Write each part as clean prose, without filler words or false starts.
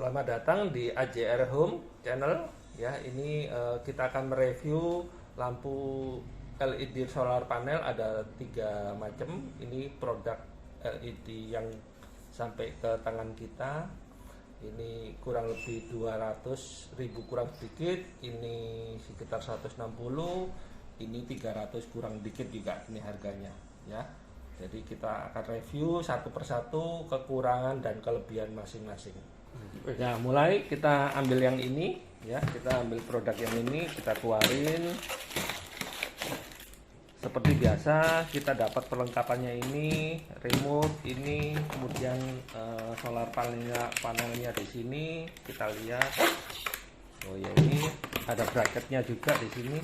Selamat datang di AJR Home Channel. Ya, ini kita akan mereview lampu LED solar panel. Ada 3 macam. Ini produk LED yang sampai ke tangan kita. Ini kurang lebih 200.000 kurang sedikit. Ini sekitar 160. Ini 300 kurang dikit juga ini harganya. Ya. Jadi kita akan review satu persatu kekurangan dan kelebihan masing-masing. Ya, mulai kita ambil yang ini, ya, kita ambil produk yang ini, kita keluarin. Seperti biasa, kita dapat perlengkapannya ini, remote ini, kemudian solar panelnya di sini. Kita lihat. Oh ya, ini ada bracketnya juga di sini.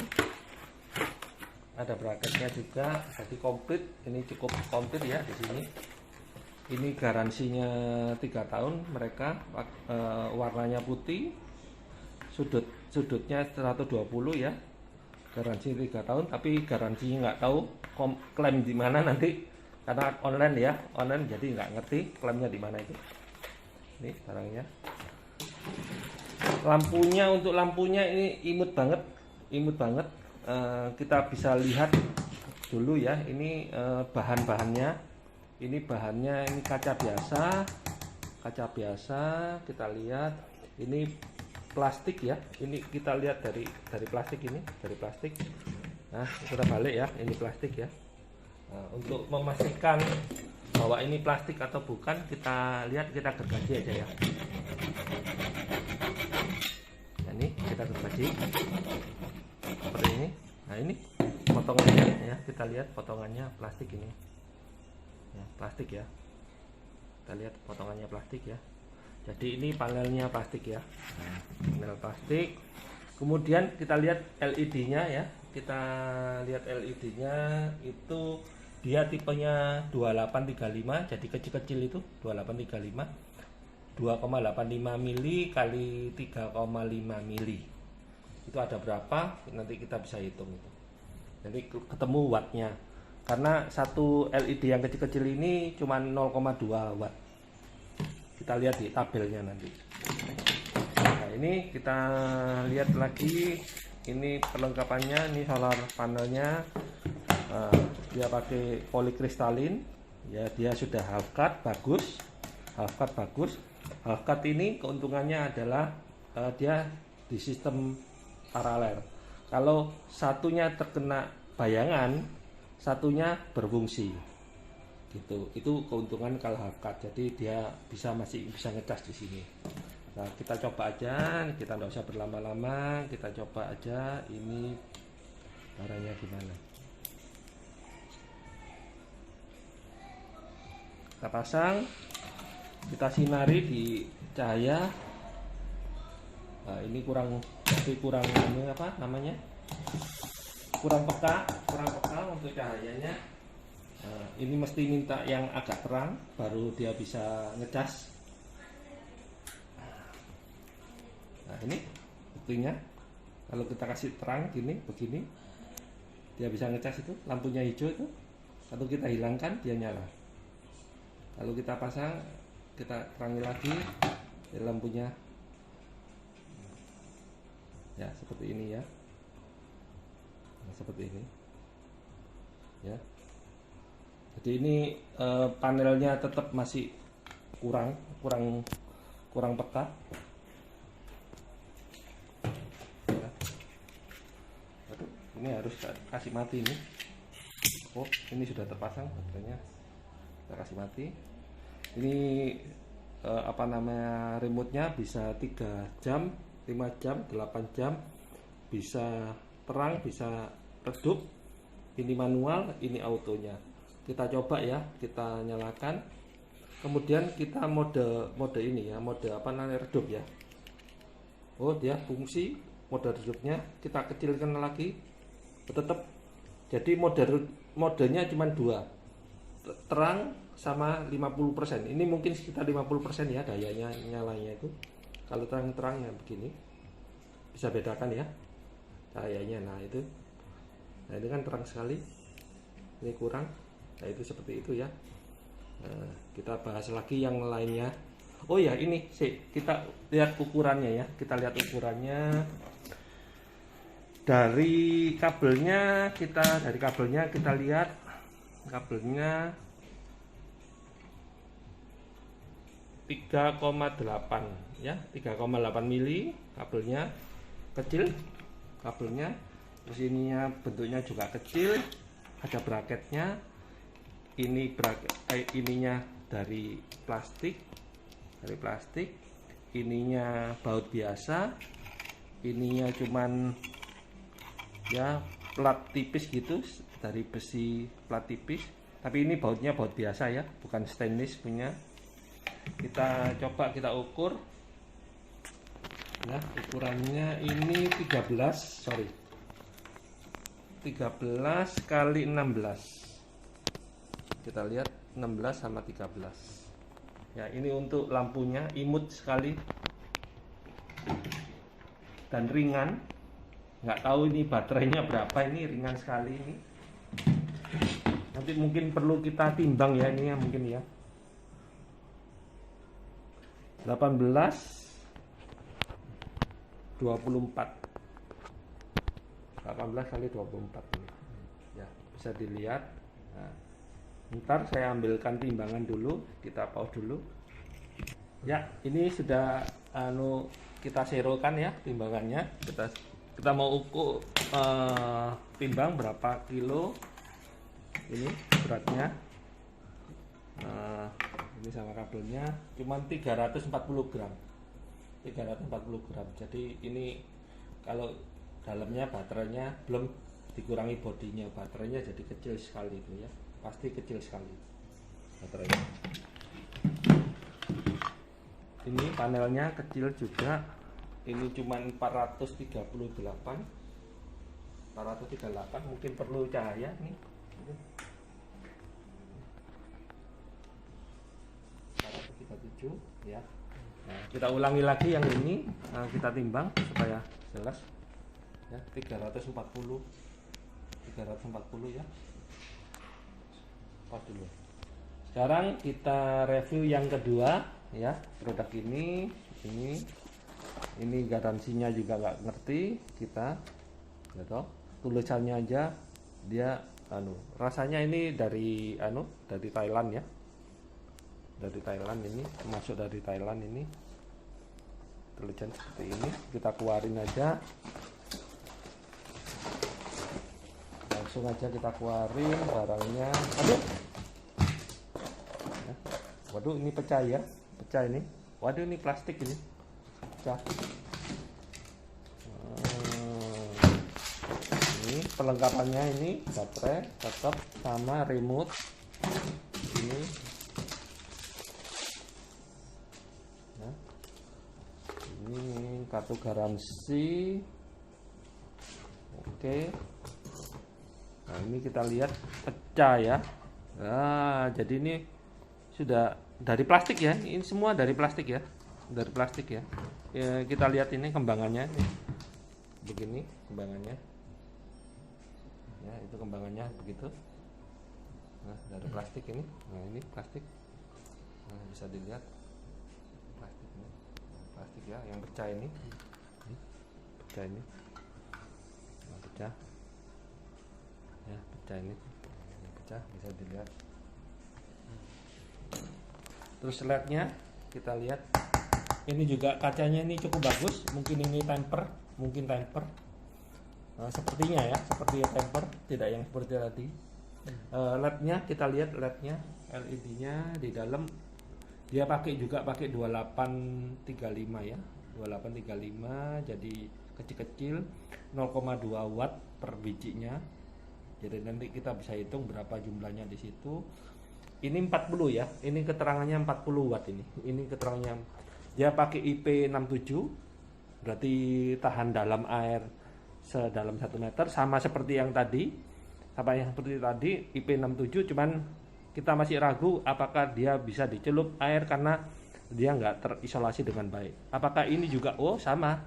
Ada bracketnya juga, jadi komplit. Ini cukup komplit ya di sini. Ini garansinya 3 tahun mereka. Warnanya putih, sudutnya 120 ya. Garansi 3 tahun, tapi garansinya nggak tahu klaim di mana nanti, karena online ya, online, jadi nggak ngerti klaimnya di mana itu. Ini barangnya. Untuk lampunya ini imut banget, kita bisa lihat dulu ya. Ini bahan-bahannya, ini kaca biasa. Kita lihat ini plastik ya, ini kita lihat dari plastik, ini dari plastik. Nah, kita balik ya, ini plastik ya. Nah, untuk memastikan bahwa ini plastik atau bukan, kita lihat, kita gergaji aja ya. Nah, ini kita gergaji seperti ini. Nah, ini potongannya ya, kita lihat potongannya plastik ini ya, plastik ya, kita lihat potongannya plastik ya. Jadi ini panelnya plastik ya, panel plastik. Kemudian kita lihat LED-nya ya, kita lihat LED-nya itu dia tipenya 2835, jadi kecil-kecil itu 2835, 2,85 mili kali 3,5 mili. Itu ada berapa, nanti kita bisa hitung itu. Jadi ketemu wattnya, karena satu LED yang kecil-kecil ini cuma 0,2 watt. Kita lihat di tabelnya nanti. Nah, ini kita lihat lagi, ini perlengkapannya. Ini solar panelnya, dia pakai polikristalin ya, dia sudah half cut bagus. Half cut ini keuntungannya adalah dia di sistem paralel. Kalau satunya terkena bayangan, satunya berfungsi gitu. Itu keuntungan kalau half cut, jadi dia masih bisa ngecas di sini. Nah, kita coba aja, kita nggak usah berlama-lama, kita coba aja ini caranya gimana. Kita pasang, kita sinari di cahaya. Nah, ini kurang ini apa namanya, kurang peka untuk cahayanya. Nah, ini mesti minta yang agak terang baru dia bisa ngecas. Nah, ini buktinya, kalau kita kasih terang begini dia bisa ngecas. Itu lampunya hijau itu, kalau kita hilangkan dia nyala. Kalau kita pasang, kita terangi lagi, lampunya ya seperti ini ya. Nah, seperti ini ya. Jadi ini panelnya tetap masih kurang peka ya. Aduh, ini harus kasih mati ini. Oh, ini sudah terpasang baterainya, kita kasih mati. Ini apa namanya, remote-nya bisa 3 jam, 5 jam, 8 jam, bisa terang, bisa redup. Ini manual, ini autonya. Kita coba ya, kita nyalakan. Kemudian kita mode ini ya, mode apa namanya, redup ya. Oh, dia fungsi mode redupnya, kita kecilkan lagi tetap. Jadi modenya cuma 2, terang sama 50%. Ini mungkin sekitar 50% ya dayanya, nyalanya itu. Kalau terang-terangnya begini, bisa bedakan ya cahayanya. Nah, itu, nah ini kan terang sekali, ini kurang. Nah, itu seperti itu ya. Nah, kita bahas lagi yang lainnya. Oh ya, ini sih kita lihat ukurannya ya. Kita lihat ukurannya dari kabelnya. Dari kabelnya kita lihat kabelnya 3,8 ya, 3,8 mili kabelnya, kecil kabelnya. Terus ininya bentuknya juga kecil, ada bracketnya. Ini ininya dari plastik, ininya baut biasa, ininya cuman ya plat tipis gitu, dari besi plat tipis, tapi ini bautnya baut biasa ya, bukan stainless punya. Kita coba kita ukur ya, ukurannya ini 13 kali 16. Kita lihat 16 sama 13 ya. Ini untuk lampunya imut sekali dan ringan. Nggak tahu ini baterainya berapa, ini ringan sekali ini. Nanti mungkin perlu kita timbang ya, ini ya mungkin ya. 18 kali 24 ini ya, bisa dilihat. Nah, ntar saya ambilkan timbangan dulu, kita pause dulu ya. Ini sudah kita serokan ya timbangannya. Kita mau ukur timbang berapa kilo ini beratnya. Ini sama kabelnya cuman 340 gram. Jadi ini kalau dalamnya baterainya belum dikurangi bodinya, baterainya jadi kecil sekali itu ya, pasti kecil sekali baterainya. Ini panelnya kecil juga, ini cuman 438, mungkin perlu cahaya nih. 437 ya. Nah, kita ulangi lagi yang ini, kita timbang supaya jelas ya. 340 ya. Pas dulu. Sekarang kita review yang kedua ya, produk ini garansinya juga nggak ngerti kita gitu. Tulisannya aja dia rasanya ini dari Thailand ya. Dari Thailand ini, masuk dari Thailand ini. Tulisan seperti ini, kita keluarin aja. Langsung aja kita keluarin barangnya. Aduh. Ya. Waduh, ini pecah ya. Pecah ini. Waduh, ini plastik ini. Pecah. Ini perlengkapannya, ini baterai tetap sama remote. Ini kartu garansi. Oke. Nah, ini kita lihat pecah ya. Nah, jadi ini sudah dari plastik ya. Ini semua dari plastik ya. Dari plastik ya. Ya, kita lihat ini kembangannya nih. Begini kembangannya. Ya, itu kembangannya begitu. Nah, dari plastik ini. Nah, ini plastik. Nah, bisa dilihat. Plastik ya, yang pecah ini pecah ini, nah, pecah ya, pecah ini pecah, bisa dilihat. Terus lednya kita lihat, ini juga kacanya ini cukup bagus, mungkin ini temper, nah, sepertinya ya, seperti temper, tidak yang seperti tadi. Lednya kita lihat, lednya LED-nya di dalam dia pakai 2835 ya, 2835, jadi kecil-kecil, 0,2 watt per bijinya. Jadi nanti kita bisa hitung berapa jumlahnya di situ. Ini 40 ya, ini keterangannya 40 watt ini. Ini keterangannya dia pakai IP67, berarti tahan dalam air sedalam 1 meter, sama seperti yang tadi. IP67, cuman kita masih ragu apakah dia bisa dicelup air karena dia nggak terisolasi dengan baik. Apakah ini juga? Oh, sama.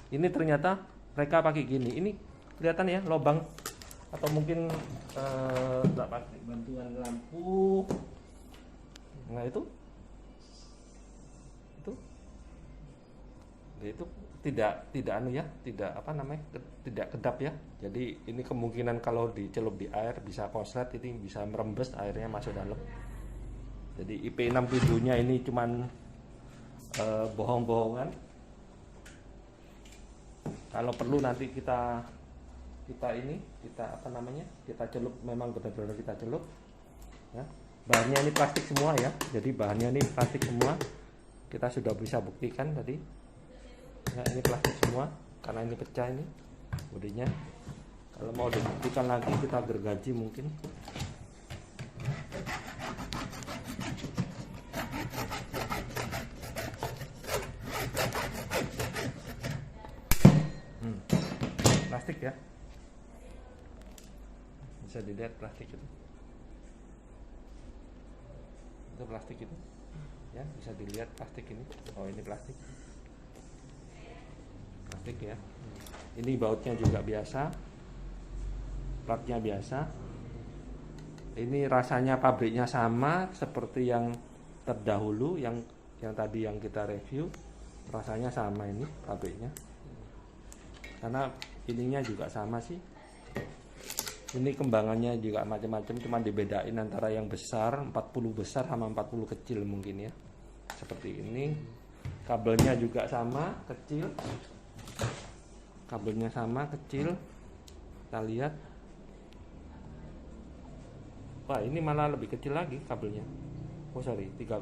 Ini ternyata mereka pakai gini. Ini kelihatan ya lubang, atau mungkin nggak pakai bantuan lampu. Nah, itu itu tidak anu ya, tidak apa namanya, tidak kedap ya. Jadi ini kemungkinan kalau dicelup di air bisa konslet, ini bisa merembes airnya masuk dalam. Jadi IP67-nya ini cuman bohong-bohongan. Kalau perlu nanti kita apa namanya, kita celup, memang benar-benar kita celup ya. Bahannya ini plastik semua ya, jadi bahannya ini plastik semua, kita sudah bisa buktikan tadi ya, ini plastik semua karena ini pecah ini bodinya. Kalau mau dibuktikan lagi kita gergaji mungkin. Plastik ya, bisa dilihat plastik itu plastik itu ya, bisa dilihat plastik ini. Oh ini plastik ya. Ini bautnya juga biasa, platnya biasa. Ini rasanya pabriknya sama seperti yang terdahulu, yang tadi yang kita review, rasanya sama ini pabriknya, karena ininya juga sama sih. Ini kembangannya juga macam-macam, cuma dibedain antara yang besar 40 besar sama 40 kecil mungkin ya, seperti ini. Kabelnya juga sama, kecil, kabelnya sama kecil. Kita lihat, wah ini malah lebih kecil lagi kabelnya. Oh sorry, 3,6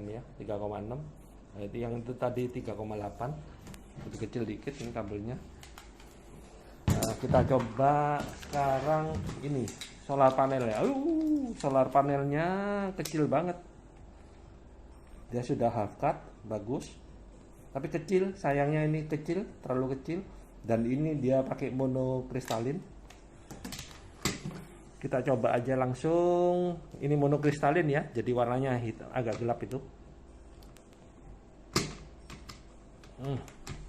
ya, 3,6. Nah, itu yang itu tadi 3,8, lebih kecil dikit ini kabelnya. Nah, kita coba sekarang ini solar panelnya. Solar panelnya kecil banget. Dia sudah half cut, bagus. Tapi kecil, sayangnya ini kecil, terlalu kecil. Dan ini dia pakai monokristalin. Kita coba aja langsung. Ini monokristalin ya, jadi warnanya hitam, agak gelap itu.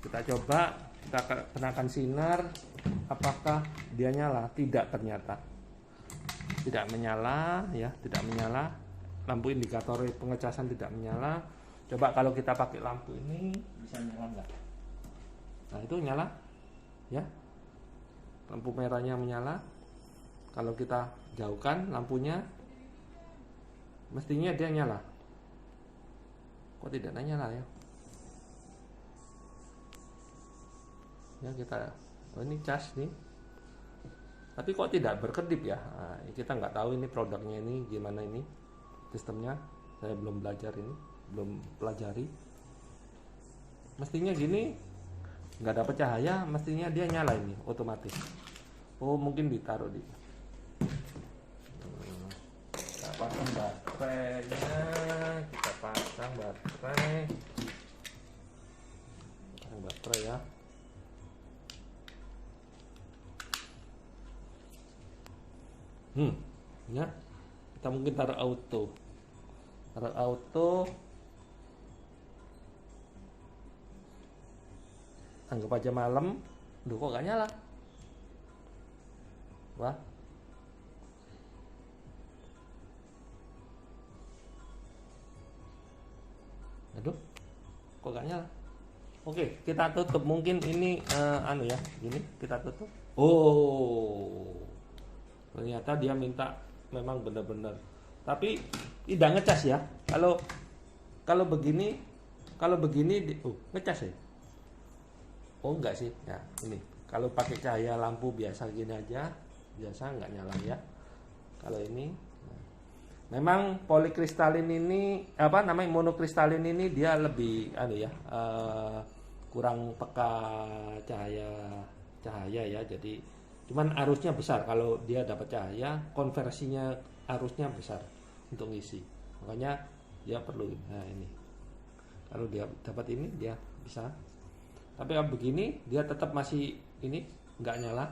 Kita coba, kita kenakan sinar. Apakah dia nyala? Tidak, ternyata tidak menyala ya, tidak menyala. Lampu indikator pengecasan tidak menyala. Coba kalau kita pakai lampu ini bisa nyala nggak? Nah itu nyala ya, lampu merahnya menyala. Kalau kita jauhkan lampunya, mestinya dia nyala. Kok tidak nyala ya? Ya kita, oh ini cas nih, tapi kok tidak berkedip ya? Nah, kita nggak tahu ini produknya ini gimana, ini sistemnya saya belum belajar, ini belum pelajari. Mestinya gini, nggak dapat cahaya, mestinya dia nyala ini otomatis. Oh mungkin ditaruh di, kita pasang baterainya, kita pasang baterai ya. Ya, kita mungkin taruh auto. Anggap aja malam. Duh kok gak nyala? Wah. Aduh, kok gak nyala? Oke, kita tutup. Mungkin ini anu ya, gini kita tutup. Oh. Ternyata dia minta memang benar-benar, tapi tidak ngecas ya. Kalau begini ngecas ya. Oh enggak sih ya, ini kalau pakai cahaya lampu biasa gini aja, biasa nggak nyala ya. Kalau ini memang polikristalin ini apa namanya, monokristalin ini dia lebih kurang peka cahaya ya. Jadi cuman arusnya besar, kalau dia dapat cahaya konversinya arusnya besar untuk ngisi, makanya dia perlu. Nah ini kalau dia dapat ini dia bisa, tapi kalau begini dia tetap masih ini nggak nyala.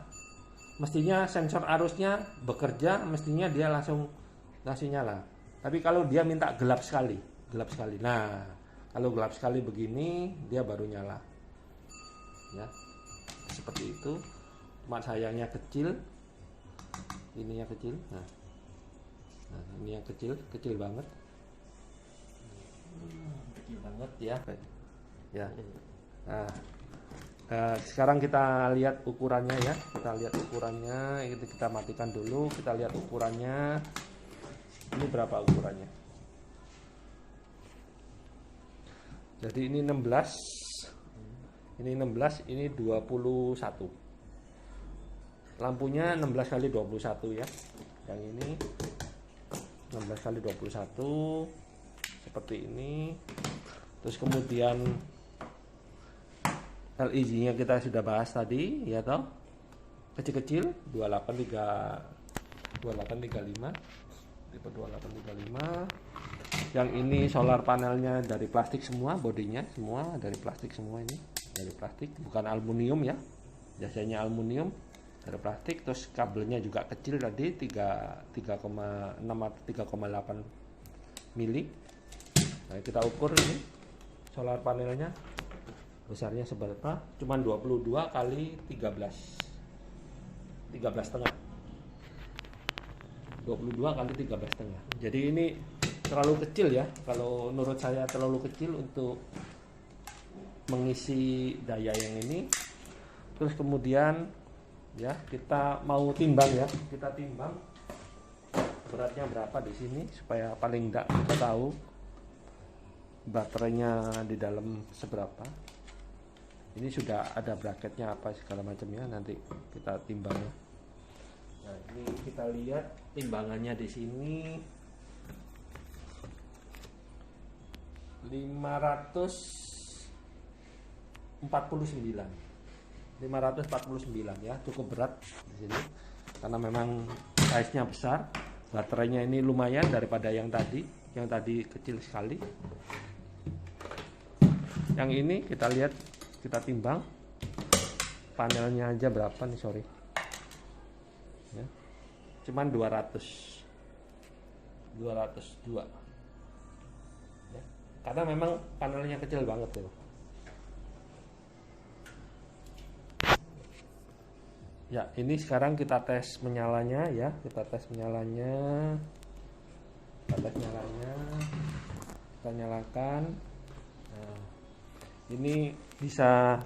Mestinya sensor arusnya bekerja, mestinya dia langsung nyala. Tapi kalau dia minta gelap sekali, nah kalau gelap sekali begini dia baru nyala ya, seperti itu. Cuma sayangnya kecil, ininya kecil. Nah ini yang kecil banget, kecil banget ya. ya. Nah, sekarang kita lihat ukurannya ya. Kita lihat ukurannya. Ini kita matikan dulu. Kita lihat ukurannya. Ini berapa ukurannya? Jadi ini 16. Ini 16. Ini 21. Lampunya 16 kali 21 ya. Yang ini 16 kali 21 seperti ini. Terus kemudian LED-nya kita sudah bahas tadi ya toh, kecil-kecil 2835 tipe 2835. Yang ini solar panelnya dari plastik semua, bodinya semua dari plastik semua, ini dari plastik, bukan aluminium ya, biasanya aluminium, dari plastik. Terus kabelnya juga kecil tadi 3,6 atau 3,8 mili. Nah, kita ukur ini solar panelnya besarnya seberapa, cuman 22 kali 13 setengah, 22 kali 13 setengah. Jadi ini terlalu kecil ya, kalau menurut saya terlalu kecil untuk mengisi daya yang ini. Terus kemudian ya kita mau timbang ya, kita timbang beratnya berapa di sini supaya paling enggak kita tahu baterainya di dalam seberapa. Ini sudah ada bracketnya apa segala macamnya, nanti kita timbang ya. Nah, ini kita lihat timbangannya di sini 549 ya, cukup berat di sini karena memang size-nya besar. Baterainya ini lumayan daripada yang tadi kecil sekali. Yang ini kita lihat, kita timbang panelnya aja berapa nih, sorry ya, cuman 202 ya, karena memang panelnya kecil banget tuh. Ya, ini sekarang kita tes menyalanya ya, kita nyalakan. Nah, ini bisa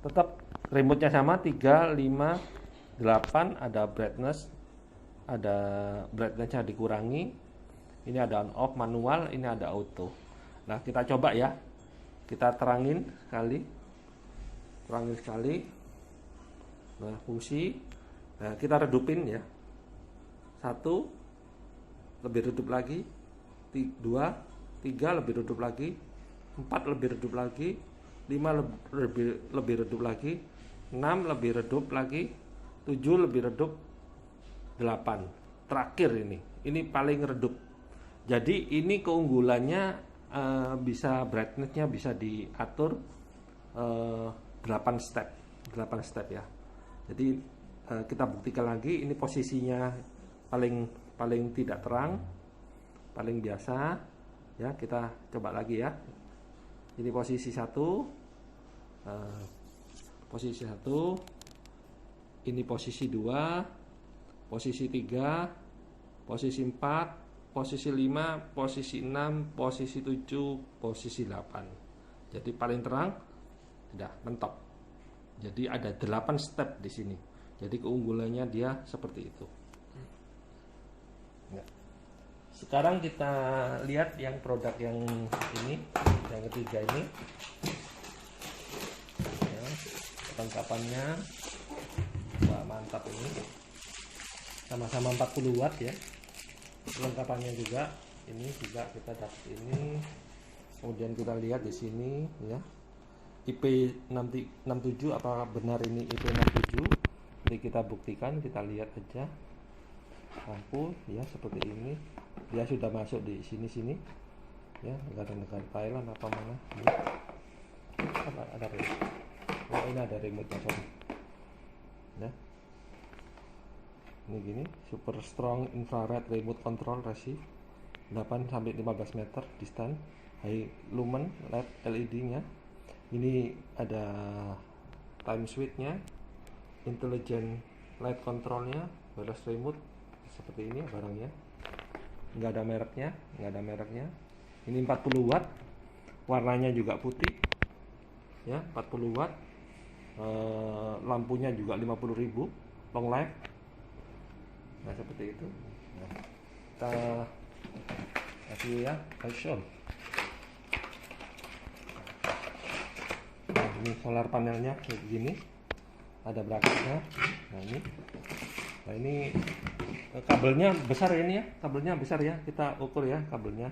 tetap remote-nya sama 3, 5, 8, ada brightness-nya dikurangi. Ini ada on off manual, ini ada auto. Nah, kita coba ya. Kita terangin sekali. Nah, fungsi. Nah, kita redupin ya. 1 lebih redup lagi, 2, 3 lebih redup lagi, 4 lebih redup lagi, 5 lebih redup lagi, 6 lebih redup lagi, 7 lebih redup, 8 terakhir ini paling redup. Jadi ini keunggulannya, bisa brightness-nya bisa diatur 8 step ya. Jadi kita buktikan lagi, ini posisinya paling tidak terang, paling biasa ya. Kita coba lagi ya. Ini posisi 1, ini posisi 2, posisi 3, posisi 4, posisi 5, posisi 6, posisi 7, posisi 8. Jadi paling terang sudah mentok. Jadi ada 8 step di sini. Jadi keunggulannya dia seperti itu. Ya. Sekarang kita lihat yang produk yang ini, yang ketiga ini. Ya, kelengkapannya, wah mantap ini. Sama-sama 40 watt ya. Kelengkapannya juga, ini juga kita dapat ini. Kemudian kita lihat di sini ya. IP67, apakah benar ini IP67? Jadi kita buktikan, kita lihat aja. Lampu ya seperti ini. Dia sudah masuk di sini ya, negara-negara Thailand apa mana ini. Ada remote. Oh, ini ada remote-nya, sorry ya. Ini gini, super strong infrared remote control receive 8-15 meter distance, high lumen LED nya. Ini ada time switch-nya, intelligent light control-nya, wireless remote seperti ini barangnya. Nggak ada mereknya. Ini 40 watt, warnanya juga putih ya, 40 watt. Lampunya juga 50.000 long life. Nah seperti itu. Nah, kita kasih ya action. Nah, ini solar panelnya kayak gini, ada bracketnya. Nah ini kabelnya besar ya, ini ya, kabelnya besar ya, kita ukur ya kabelnya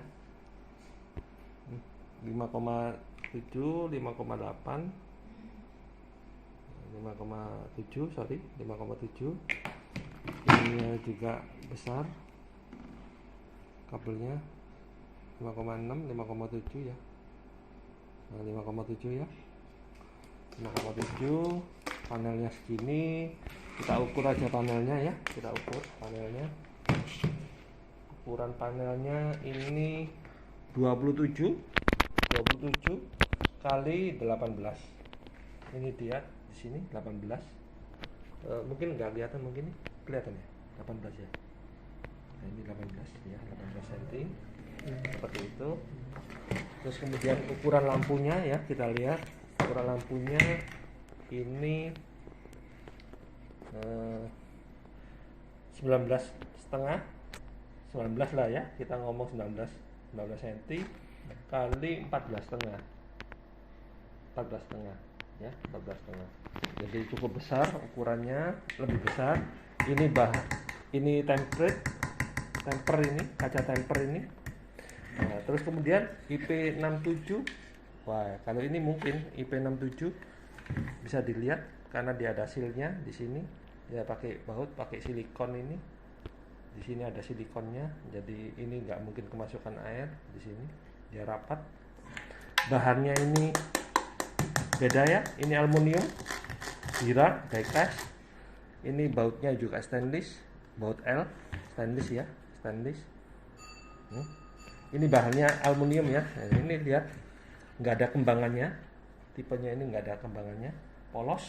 5,7, 5,8, 5,7, sorry, 5,7. Ini juga besar kabelnya, 5,6, 5,7 ya. Nah, 5,7 ya, 5,7. Panelnya segini, kita ukur aja panelnya ya, kita ukur panelnya. Ukuran panelnya ini 27 kali 18. Ini dia di sini 18. Mungkin nggak kelihatan, mungkin kelihatan ya, 18 ya. Nah, ini 18 ya, 18 cm seperti itu. Terus kemudian ukuran lampunya ya, kita lihat ukuran lampunya ini 19,5, 19 lah ya, kita ngomong 19 cm kali 14,5 ya, 14,5. Jadi cukup besar ukurannya, lebih besar. Ini temper ini, kaca temper ini. Nah, terus kemudian IP67. Wah, kalau ini mungkin IP67 bisa dilihat karena dia ada sealnya di sini. Dia pakai baut, pakai silikon ini. Di sini ada silikonnya, jadi ini nggak mungkin kemasukan air di sini. Dia rapat. Bahannya ini beda ya, ini aluminium, bira, die-cast. Ini bautnya juga stainless, baut L, stainless ya, stainless. Ini bahannya aluminium ya. Nah, ini lihat nggak ada kembangannya, tipenya ini nggak ada kembangannya, polos.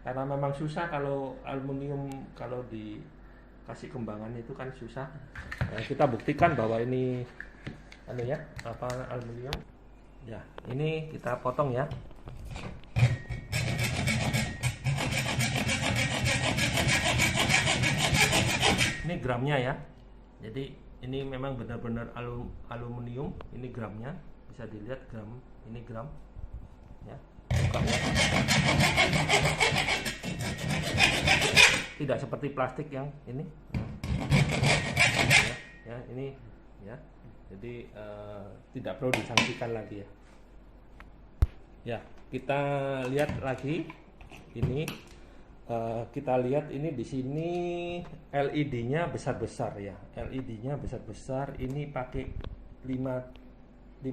Karena memang susah kalau aluminium, kalau dikasih kembangan itu kan susah. Nah, kita buktikan bahwa ini aluminium. Ya, ini kita potong ya. Ini gramnya ya. Jadi ini memang benar-benar aluminium. Ini gramnya, bisa dilihat gram. Ini gram. Ya, bukanya. Tidak seperti plastik yang ini. Ya, ini ya. Jadi tidak perlu disangsikan lagi ya. Ya, kita lihat lagi ini. Kita lihat ini di sini LED-nya besar-besar ya. LED-nya besar-besar. Ini pakai 5730.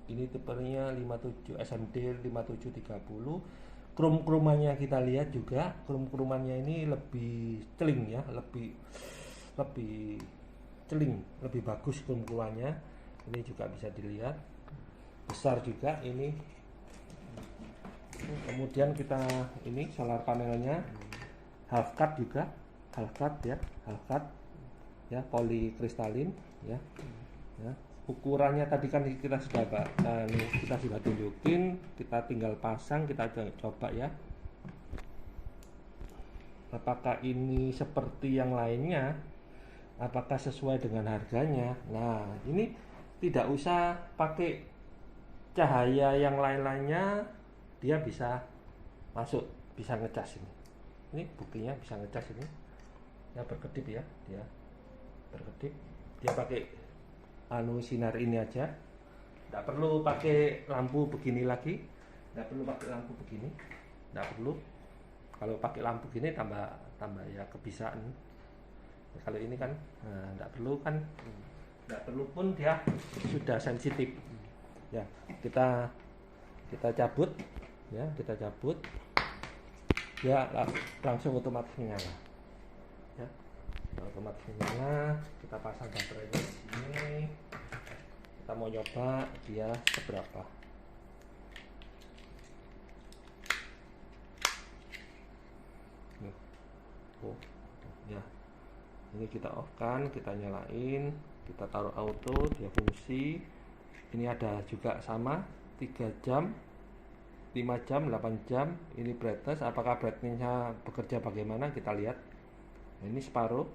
Ini tipenya 57 SMD 5730. Krum-krumannya kita lihat juga. Krum-krumannya ini lebih celing ya, lebih celing, lebih bagus krum-krumannya. Ini juga bisa dilihat. Besar juga ini. Kemudian kita ini solar panelnya half cut juga, half cut ya, polikristalin ya. Ukurannya tadi kan kita sudah tunjukin, kita tinggal pasang, kita coba ya. Apakah ini seperti yang lainnya? Apakah sesuai dengan harganya? Nah, ini tidak usah pakai cahaya yang lain-lainnya, dia bisa masuk, bisa ngecas ini. Ini buktinya bisa ngecas ini. Ya, berkedip ya, dia berkedip. Dia pakai sinar ini aja. Tidak perlu pakai lampu begini lagi. Tidak perlu pakai lampu begini. Tidak perlu. Kalau pakai lampu gini tambah ya kebisaan. Nah, kalau ini kan tidak perlu kan. Tidak perlu pun dia sudah sensitif. Ya, kita cabut. Ya, kita cabut, ya langsung otomatis menyala. Ya, otomatis menyala. Kita pasang baterainya di sini. Kita mau nyoba dia seberapa. Ya, ini kita off kan, kita nyalain, kita taruh auto, dia fungsi. Ini ada juga sama 3 jam, 5 jam, 8 jam. Ini brightness, apakah brightnessnya bekerja bagaimana kita lihat. Nah, ini separuh,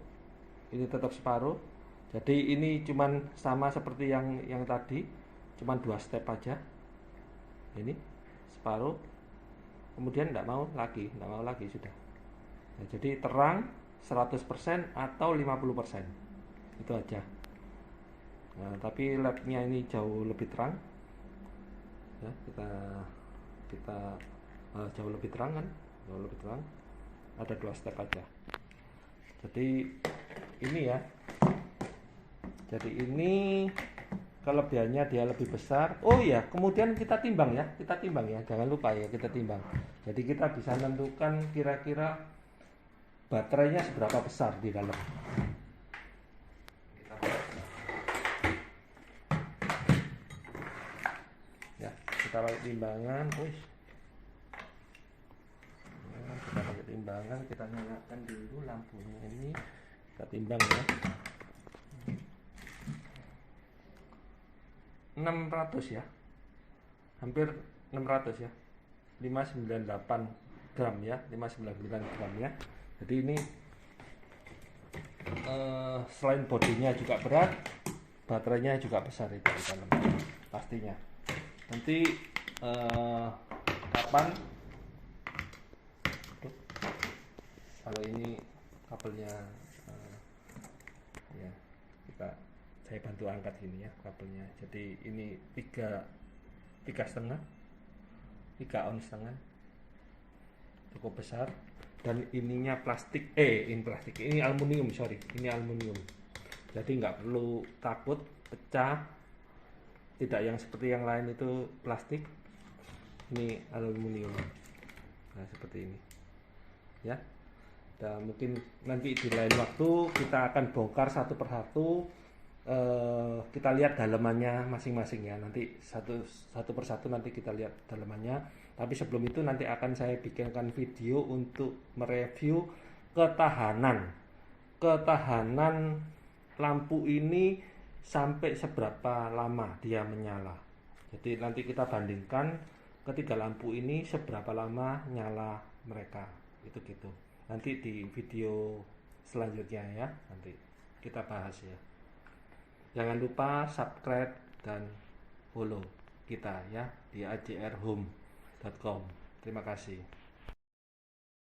ini tetap separuh. Jadi ini cuman sama seperti yang tadi, cuman 2 step aja. Ini separuh, kemudian tidak mau lagi sudah. Nah, jadi terang 100% atau 50%, itu aja. Nah, tapi LED-nya ini jauh lebih terang ya, kita jauh lebih terang kan, jauh lebih terang. Ada 2 step aja. Jadi ini ya, jadi ini kelebihannya dia lebih besar. Oh ya, kemudian kita timbang ya, jangan lupa ya, kita timbang. Jadi kita bisa menentukan kira-kira baterainya seberapa besar di dalam. Ya, kita pakai timbangan. Kita pakai timbangan, kita nyalakan dulu lampunya ini, kita timbang ya. 600 ya, hampir 600 ya, 598 gram ya, 599 gram ya. Jadi ini selain bodinya juga berat, baterainya juga besar itu di dalam pastinya. Nanti kapan kalau ini kabelnya ya, saya bantu angkat ini ya kabelnya. Jadi ini 3,5 ounce setengah, cukup besar. Dan ininya plastik, ini aluminium, ini aluminium. Jadi nggak perlu takut pecah, tidak yang seperti yang lain itu plastik, ini aluminium. Nah seperti ini ya. Dan mungkin nanti di lain waktu kita akan bongkar satu persatu, kita lihat dalamannya masing-masing ya. Nanti satu persatu nanti kita lihat dalamannya. Tapi sebelum itu nanti akan saya bikinkan video untuk mereview ketahanan lampu ini sampai seberapa lama dia menyala. Jadi nanti kita bandingkan ketiga lampu ini seberapa lama nyala mereka, itu gitu. Nanti di video selanjutnya ya, nanti kita bahas ya. Jangan lupa subscribe dan follow kita ya di ajrhome.com. Terima kasih.